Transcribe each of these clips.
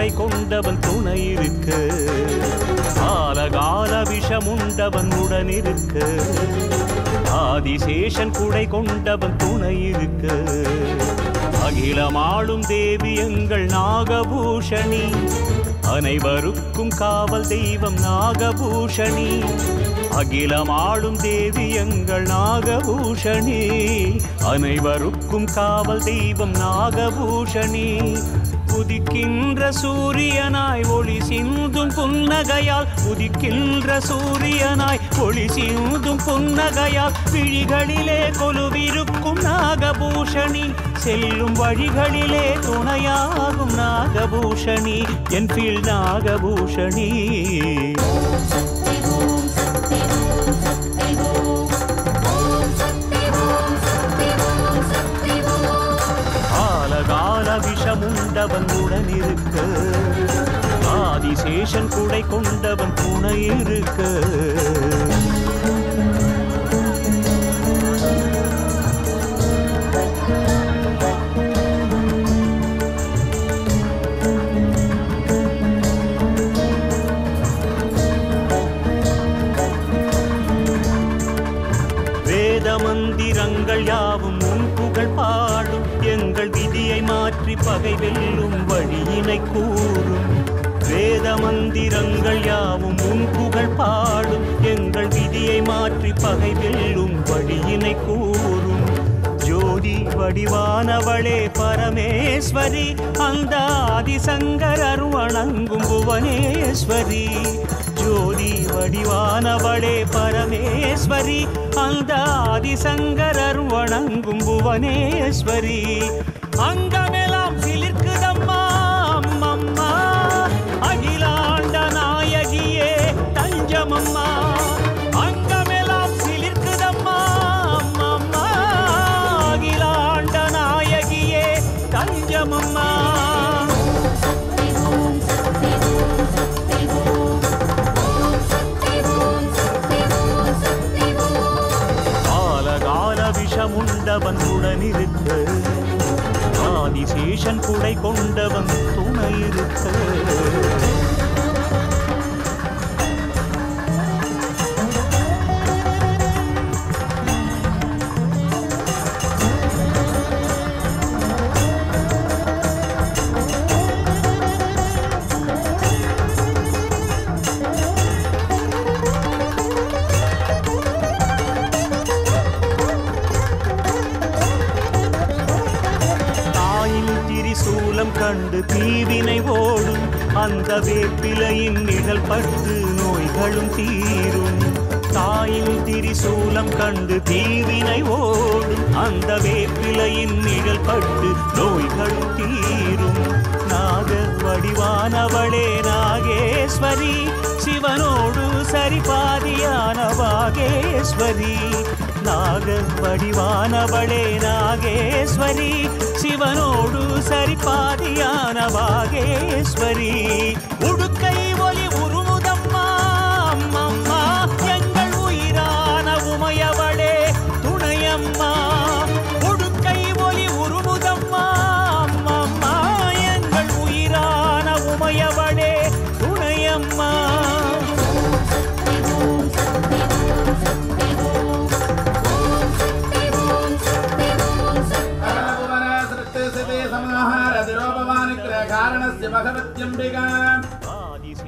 குடை கொண்டவன் துணை இருக்க காலகால விஷமுண்டவன் உடனிருக்க ஆதிசேஷன் குடை கொண்டவன் துணை இருக்க அகிலமாளும் தேவி எங்கள் நாகபூஷணி அனைவருக்கும் காவல் தெய்வம் நாகபூஷணி அகிலமாளும் தேவி எங்கள் நாகபூஷணி அனைவருக்கும் காவல் தெய்வம் நாகபூஷணி உதிக்கின்ற சூரியனாய் ஒளி சிந்தும் புன்னகையால் உதிக்கின்ற சூரியனாய் ஒளி சிந்தும் புன்னகையால் விழிகளிலே கொலுவிருக்கும் நாகபூஷணி செல்லும் வழிகளிலே துணையாகும் நாகபூஷணி என் பில் நாகபூஷணி காலகால விஷமுண்டவன் உடனிருக்க ஆதிசேஷன் குடை கொண்டவன் துணை இருக்க மந்திரங்கள் யாவும் உன் புகழ் பாடும் எங்கள் விதியை மாற்றி பகை வெல்லும் வழியினை கூறும் வேத மந்திரங்கள் யாவும் உன் புகழ் பாடும் எங்கள் விதியை மாற்றி பகை வெல்லும் வழியினை கூறும் ஜோதி வடிவானவளே பரமேஸ்வரி அந்த ஆதிசங்கரர் வணங்கும் புவனேஸ்வரி ஜோதி வடிவானவளே பரமேஸ்வரி அந்த ஆதிசங்கரர் வணங்கும் புவனேஸ்வரி அங்கமெல்லாம் சிலிர்க்குதம்மா அம்மம்மா அகிலாண்ட நாயகியே தஞ்சமம்மா அங்கமெல்லாம் சிலிர்க்குதம்மா அம்மம்மா அகிலாண்ட நாயகியே தஞ்சமம்மா விஷமுண்டவன் உடனிருக்க ஆதிசேஷன் குடை கொண்டவன் துணை இருக்க கண்டு தீவினை ஓடும் அந்த வேப்பிலையின் நிழல் பட்டு நோய்களும் தீரும் தாயின் திரிசூலம் கண்டு தீவினை ஓடும் அந்த வேப்பிலையின் நிழல் பட்டு நோய்களும் தீரும் நாக வடிவானவளே நாகேஸ்வரி சிவனோடு சரிபாதியான வாகேஸ்வரி நாக வடிவானவளே நாகேஸ்வரி சிவனோடு சரிபாதியான வாகேஸ்வரி உடுக்கை ஒலி உருமுதம்மா அம்மம்மா எங்கள் உயிரான உமையவளே துணையம்மா உடுக்கை ஒலி உருமுதம்மா அம்மம்மா எங்கள் உயிரான உமையவளே துணையம்மா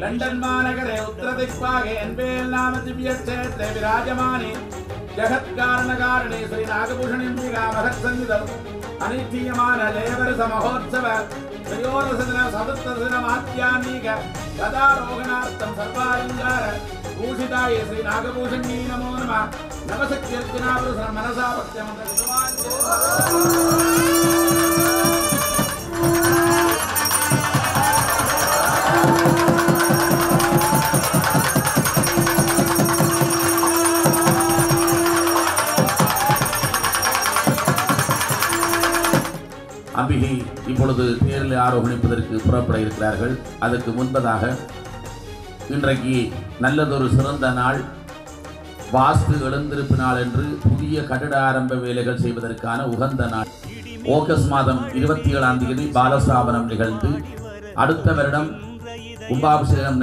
लंडन महानगरे उत्तरदिक्भागे एन्वेल् नाम दिव्यक्षेत्रे विराजमाने जगत्कारणकारिणे श्री नागभूषणिम्बिका महत्सन्निधौ अनिष्ठीयमान जयवर्ष महोत्सव त्रयोदशदिन सप्तदशदिनमाध्याह्निक गदारोहणार्थं सर्वालङ्कार भूषिताय श्री नागभूषण्यै नमो नमः नवशक्त्यर्चनावृषण मनसा அம்பிகை இப்பொழுது தேரில் ஆரோகணிப்பதற்கு புறப்பட இருக்கிறார்கள். அதற்கு முன்பதாக இன்றைக்கு நல்லதொரு சிறந்த நாள், வாஸ்து எழுந்திருப்பு நாள் என்று புதிய கட்டட ஆரம்ப வேலைகள் செய்வதற்கான உகந்த நாள். ஆகஸ்ட் மாதம் 27ஆம் தேதி பாலஸ்தாபனம் நிகழ்ந்து அடுத்த வருடம் கும்பாபிஷேகம்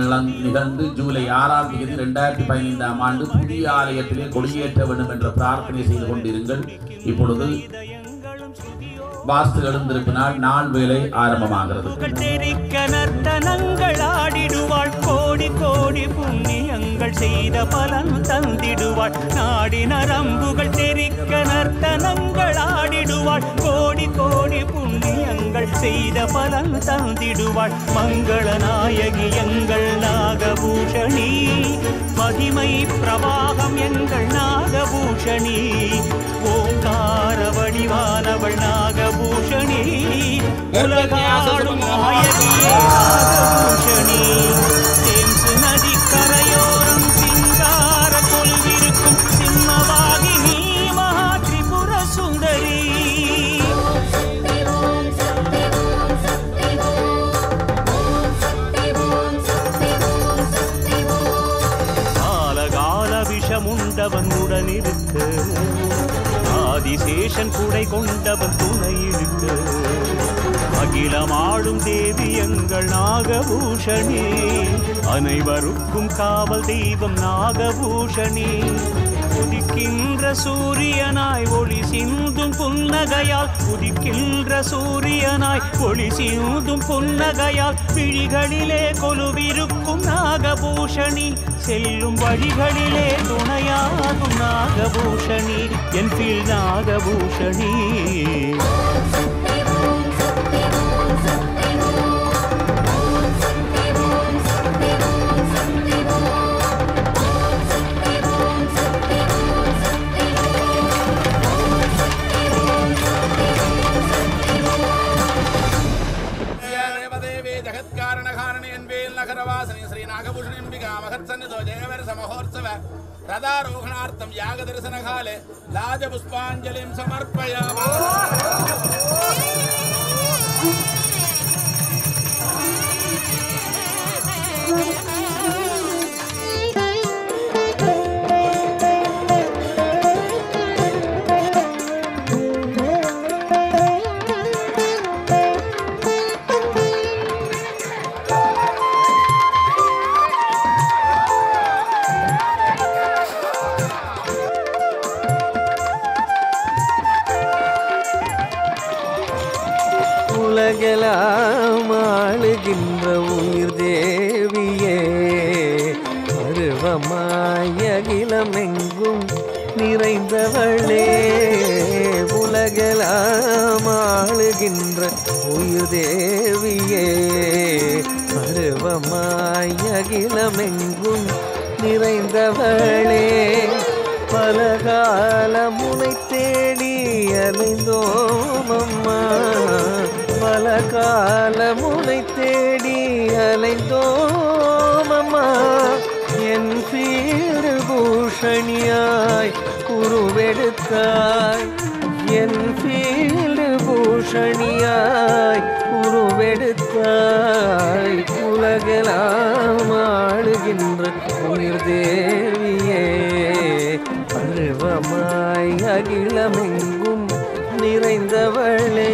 நிகழ்ந்து ஜூலை 6ஆம் தேதி 2015ஆம் ஆண்டு புதிய ஆலயத்திலே கொடியேற்ற வேண்டும் என்ற பிரார்த்தனை செய்து கொண்டிருங்கள். இப்பொழுது வாஸ்து எழுந்திருப்பினால் நாள் வேலை ஆரம்பமாகிறது. நர்த்தனங்கள் ஆடிடுவாள், கோடி கோடி புண்ணியங்கள் செய்த பலன் தந்திடுவாள். நாடி நரம்புகள் தெரிக்க நர்த்தனங்கள் ஆடிடுவாள், கோடி கோடி புண்ணியங்கள் செய்த பலன் தந்திடுவாள். மங்கள நாயகி எங்கள் நாகபூஷணி, மகிமை பிரவாகம் எங்கள் நாகபூஷணி. ஓங்கார வடிவானவள் நாகபூஷணி, உலகாடும் நாயகியே நாகபூஷணி. தேம்சு நதி கரையோரம் சிங்கார கொலுவிருக்கும் சிம்மவாகினி மகா திரிபுர சுந்தரி. காலகால விஷமுண்டவன் உடனிருக்க, ஆதிசேஷன் குடை கொண்டவன் துணை இருக்க. அகிலமாடும் தேவி எங்கள் நாகபூஷணி, அனைவருக்கும் காவல் தெய்வம் நாகபூஷணி. உதிக்கின்ற சூரியனாய் ஒளி சிந்தும் புன்னகையால், உதிக்கின்ற சூரியனாய் ஒளி சிந்தும் புன்னகையால் விழிகளிலே கொலுவிருக்கும் நாகபூஷணி. செல்லும் வழிகளிலே துணையாகும் நாகபூஷணி, என் கீழ் நாகபூஷணி. रथारोहणार्थं यागदर्शनकाले लाजपुष्पाञ्जलिं समर्पयामि. உலகெல்லாம் ஆளுகின்ற உயிர் தேவியே, பருவமாய் அகிலமெங்கும் நிறைந்தவளே. உலகெல்லாம் ஆளுகின்ற உயிர் தேவியே, பருவமாய் அகிலமெங்கும் நிறைந்தவளே. பலகாலம் உனை தேடி அலைந்தோம் அம்மா, பலகாலம் உனை தேடி அலைந்தோம் அம்மா. என் பீடு பூஷணியாய் உருவெடுத்தாய், என் பீடு பூஷணியாய் உருவெடுத்தாய். உலகெல்லாம் ஆளுகின்ற உயிர் தேவியே, பருவமாய் அகிலமெங்கும் நிறைந்தவளே.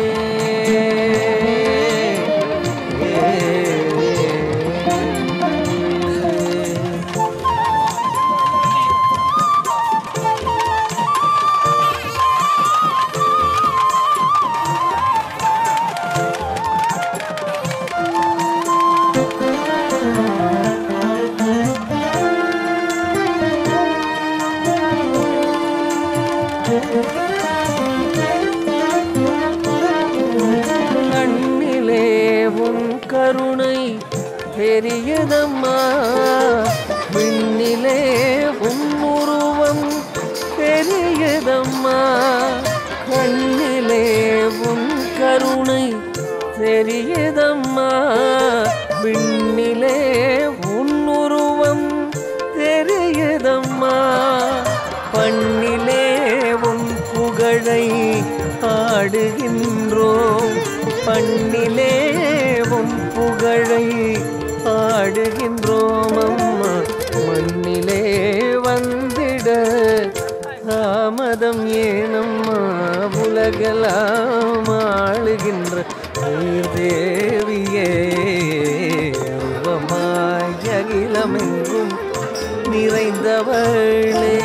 கண்ணிலே உன் கருணை பெரியதம்மா, விண்ணிலே உன் உருவம் பெரியதம்மா. கண்ணிலே உன் கருணை பெரியதம்மா, விண்ணிலே உன் உருவம் பெரியதம்மா. பண்ணிலே உன் புகழை பாடுகின்றோம், பண்ணிலே உன் புகழை பாடுகின்றோம் அம்மா. மண்ணிலே வந்திட தாமதம் ஏனம்மா, உலகெல்லாம் ஆளுகின்ற உயிர் தேவியே, நிறைந்தவளே.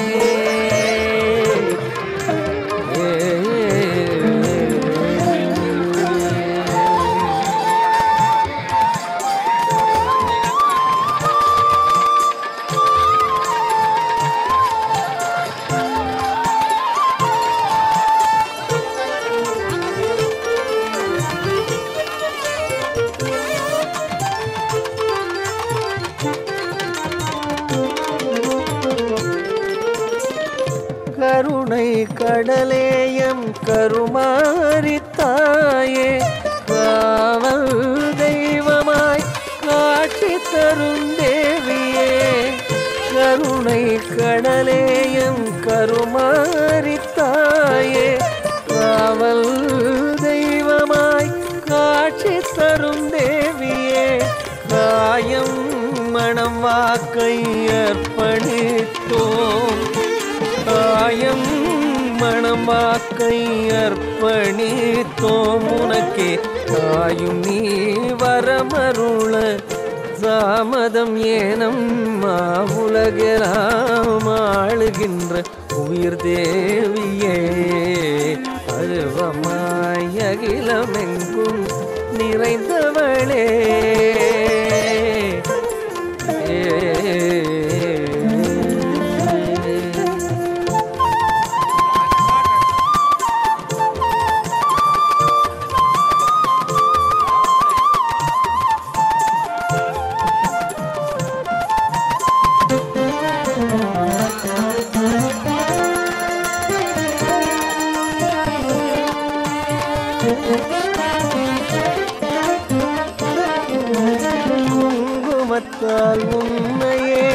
கருணை கடலேயம் கருமாரித்தாயே, காவல் தெய்வமாய் காட்சி தரும் தேவியே. கருணை கடலேயம் கருமாரித்தாயே, காவல் தெய்வமாய் காட்சி தரும் தேவியே. காயம் மணம் வாக்கை அர்ப்பணித்தோம், காயம் மணம் வாக்கை அர்ப்பணித்தோம் உனக்கே. தாயும் நீ வரமருள தாமதம் ஏனம்மா, உலகெல்லாம் ஆளுகின்ற உயிர் தேவியே. அருவமாய் அகிலமெங்கும் நிறைந்தவளே. குங்குமத்தால் உன்னையே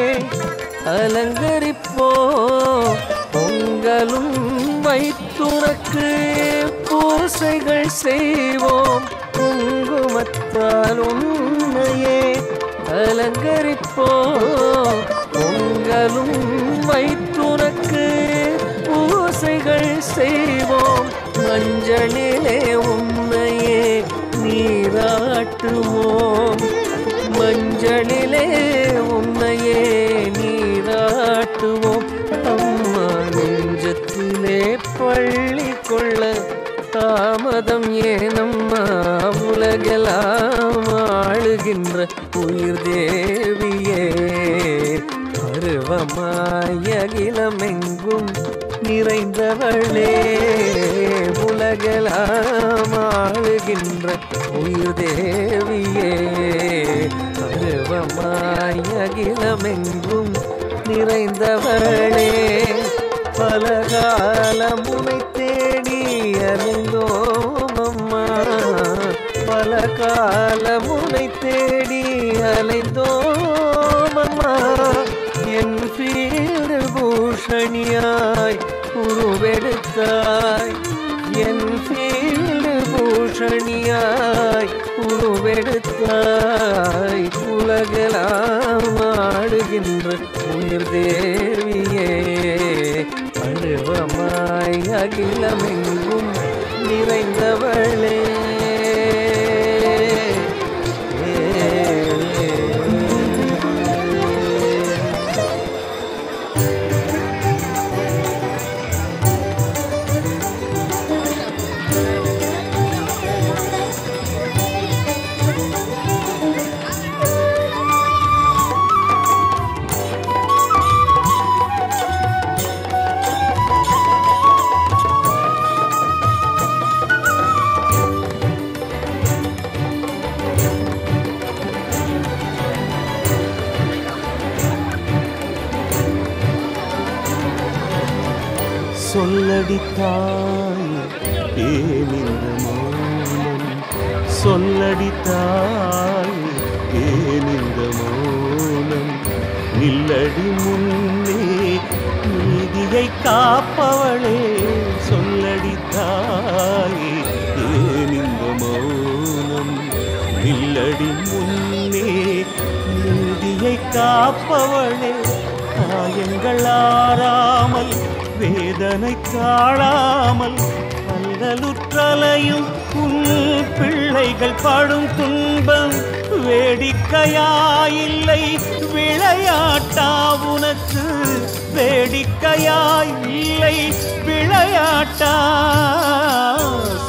அலங்கரிப்போ, பொங்கலும் வைத்துனக்கு பூசைகள் செய்வோம். குங்குமத்தால் உன்னையே அலங்கரிப்போ, பொங்கலும் வைத்துனக்கு பூசைகள் செய்வோம். மஞ்சளிலே உன்னையே நீராட்டுவோம், மஞ்சளிலே உன்னையே நீராட்டுவோம். அம்மா நெஞ்சத்திலே பள்ளி கொள்ள தாமதம் ஏனம்மா, உலகெல்லாம் ஆளுகின்ற உயிர் தேவியே. பருவமாய் அகிலமெங்கும் நிறைந்தவளே, உலகெல்லாம் ஆளுகின்ற உயிர் தேவியே. பருவமாய் அகிலமெங்கும் நிறைந்தவளே. பலகாலம் உனை தேடி அலைந்தோம் அம்மா, பலகாலம் உனை தேடி அலைந்தோம் அம்மா. என் பீடு பூஷணியாய் உருவெடுத்தாய், என் பீடு பூஷணியாய் உருவெடுத்தாய். உலகெல்லாம் ஆடுகின்ற உயிர் தேவியே. பருவமாய் அகிலமெங்கும் நிறைந்தவளே. சொல்லடித்தாய் ஏன் இந்த மௌனம், சொல்லடித்தாய் ஏன் இந்த மௌனம். நில்லடி முன்னே நீதியை காப்பவளே, சொல்லடித்தாய் ஏன் இந்த மௌனம். நில்லடி முன்னே நீதியை காப்பவளே. காயங்கள் ஆறாமல் வேதனை தாழாமல் அல்லலுற்றலையும் உன் பிள்ளைகள் படும் துன்பம் வேடிக்கையாயில்லை விளையாட்டா உனக்கு வேடிக்கையாயில்லை விளையாட்டா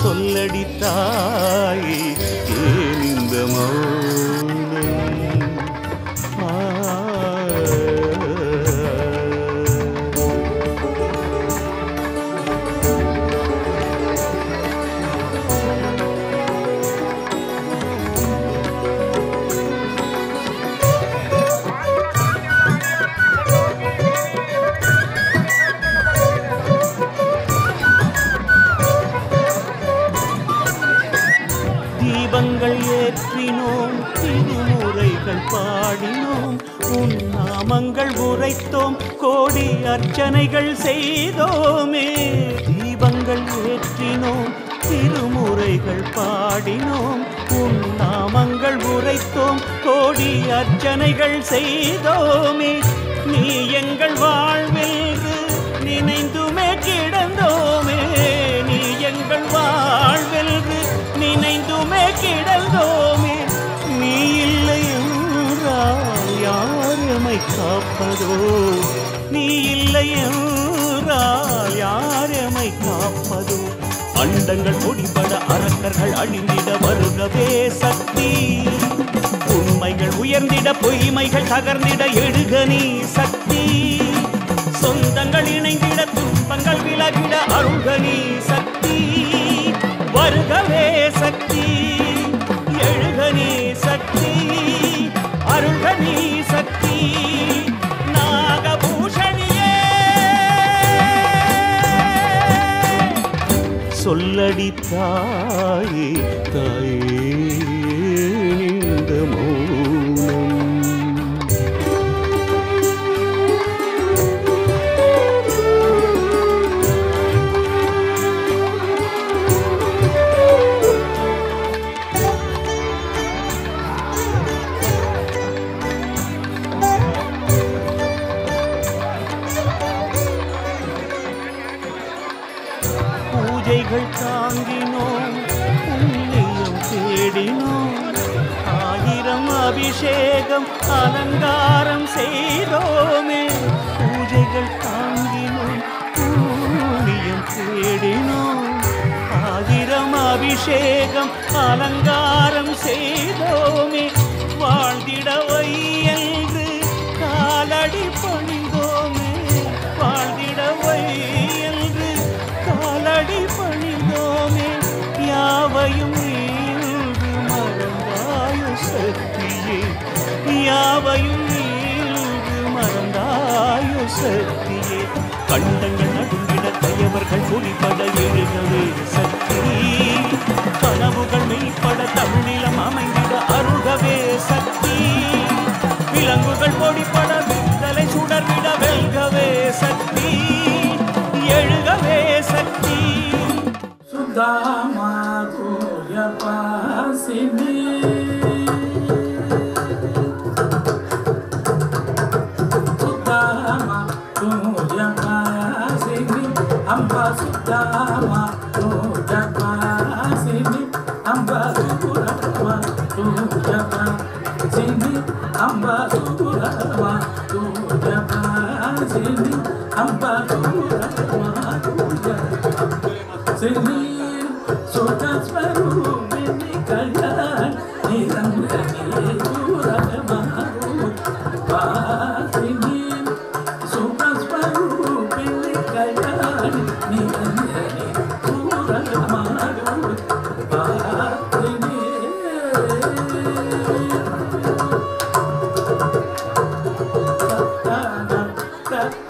சொல்லடி தாய் ஏன் இந்த மௌனம் தீபங்கள் ஏற்றினோம் திருமுறைகள் பாடினோம் உன் நாமங்கள் உரைத்தோம் கோடி அர்ச்சனைகள் செய்தோமே தீபங்கள் ஏற்றினோம் திருமுறைகள் பாடினோம் உன் நாமங்கள் உரைத்தோம் கோடி அர்ச்சனைகள் செய்தோமே நீ எங்கள் வாழ்வில் நினைந்துமே கிடந்தோமே நீ எங்கள் வாழ்வில் நினைந்துமே கிடந்தோமே நீ இல்லை என்றால் யார் எமை காப்பதோ நீ இல்லை என்றால் யார் எமை காப்பதோ அண்டங்கள் பொடிபட அரக்கர்கள் அழிந்திட வருகவே சக்தி உண்மைகள் உயர்ந்திட பொய்மைகள் தகர்ந்திட எழுக நீ சக்தி சொந்தங்கள் இணைந்திட துன்பங்கள் விலகிட அருள்க நீ சக்தி வருகவே சக்தி எழுக நீ சக்தி அருள்க நீ சக்தி நாகபூஷணியே சொல்லடி தாயே தாயே இந்த மௌனம் பூஜைகள் தாங்கினோம் புண்ணியம் தேடினோம் ஆயிரம் அபிஷேகம் அலங்காரம் செய்தோமே பூஜைகள் தாங்கினோம் புண்ணியம் தேடினோம் ஆயிரம் அபிஷேகம் அலங்காரம் செய்தோமே வாழ்ந்திடவை என்று காலடி பணிந்தோமே வாழ்ந்திடவை என்று காலடி பணிந்தோமே யாவையும் நீழ்ந்து மறந்தாயோ சக்தியே யாவையும் நீழ்ந்து மறந்தாயோ சக்தியே கண்டங்கள் நடுங்கிட கயவர்கள் பொறிப்பட எழுகவே சக்தி கனவுகள் மெய்ப்பட தமிழிலம் அமைந்திட அருகவே சக்தி விலங்குகள் பொடிப்பட விடுதலை சுடர்விட வெல்கவே சக்தி எழுகவே சக்தி சுதாமா தூய பாசினி சுதாமா தூய பாசினி அம்பா சுதாமா தூய பாசினி அம்பா சுகுரமா தூய பாசினி அம்பா சுகுரமா தூய பாசினி அம்பா சுகுரமா தூய Sini, sudah swarupini kalyan, nirangani duragamaru. Sini, sudah swarupini kalyan, nirangani duragamaru. Sini,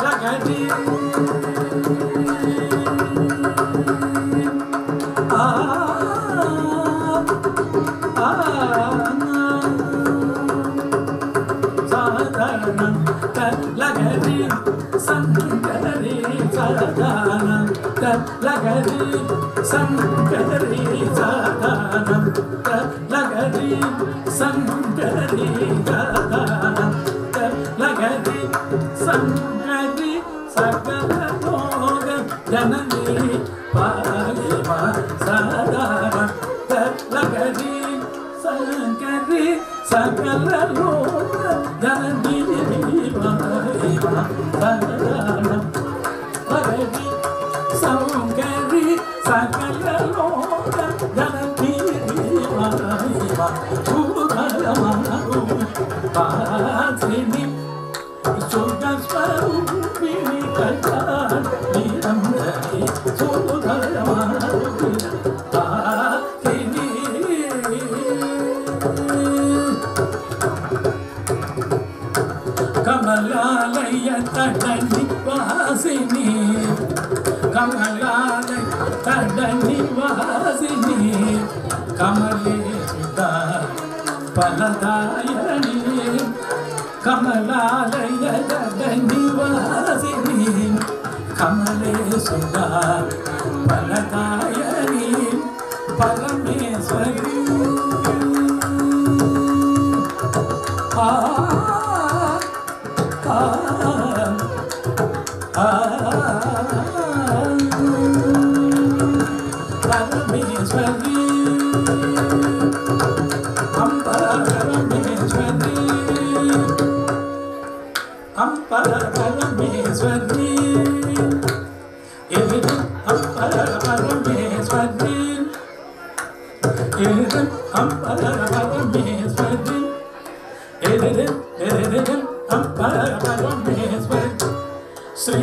lagadi. Lagari, Sankari, Sadanam, Lagari, Sankari, Sadanam, Lagari, Sankari, Sadanam, Lagari, Sankari, Sadanam, Janani, Palima, Sadanam. சகலலோக Janani சரணம் பகவி சௌகரி சகலலோக ஜனனி பாசினி சுகஸ்வரூபிணி கல்யாண நிரந்தரி சுகரமாருபிணி பாசினி கமலாலய தடனி வாசினி கமலாலய தடனி வாசினி கமலே சுதா பலதாயணி கமலாலய தடனி வாசினி கமலே சுதா பலதாயணி பரமேஸ்வரி பரமேஸ்வரி பரமேஸ்வரி பரமேஸ்வரி பரமேஸ்வரி பரமேஸ்வரி ஸ்ரீ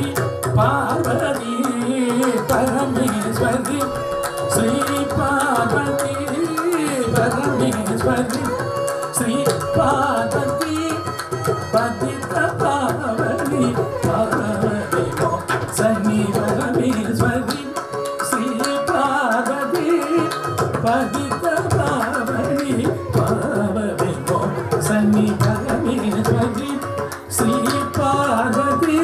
பார்வதி பரமேஸ்வரி ஸ்ரீ பார்வதி பரமேஸ்வரி ஸ்ரீ பார்வதி பதித பாவனி பார்வதி சனி பரமேஸ்வரி ஸ்ரீ பார்வதி பதித பாவனி பார்வதி சனி பரமேஸ்வரி ஸ்ரீ பார்வதி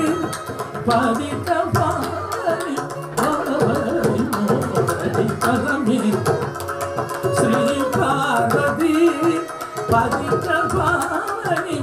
பதித பாவனி பார்வதி பரமே ஸ்ரீ பார்வதி பதித பாவனி